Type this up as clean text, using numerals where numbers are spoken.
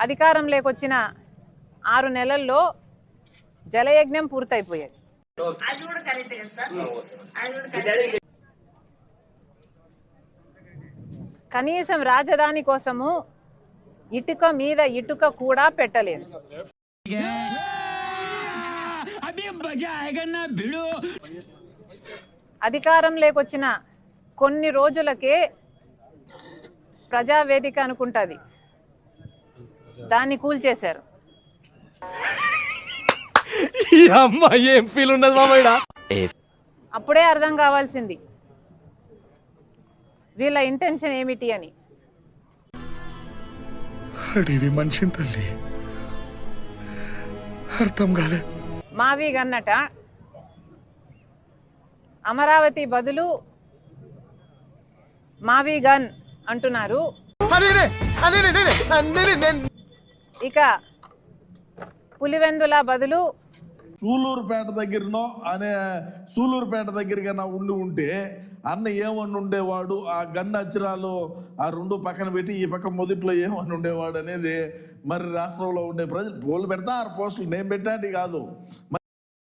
అధికారంలోకి వచ్చిన 6 నెలల్లో జలయజ్ఞం పూర్తయిపోయేది. కనీసం రాజధాని కోసము ఇటుక మీద ఇటుక కూడా పెట్టలేదు. అధికారంలోకి వచ్చిన కొన్ని రోజులకే ప్రజావేదిక అనుకుంటుంది, దాన్ని కూల్చేశారు. అప్పుడే అర్థం కావాల్సింది వీళ్ళ ఇంటెన్షన్ ఏమిటి అని. మనిషిని తల్లి అర్థం కాలే. మావి గన్నట అమరావతి బదులు మావి గన్ అంటున్నారు. ఇక పులివెందుల బదులు సూలూరుపేట దగ్గరగా ఉంటే అన్న ఏమని ఉండేవాడు, ఆ గన్ను అచ్చిరాలు ఆ 2 పక్కన పెట్టి ఈ పక్క మొదట్లో ఏమని ఉండేవాడు అనేది మరి రాష్ట్రంలో ఉండే ప్రజలు పోలు పెడతారు. పోస్టులు నేను పెట్టాంటి కాదు,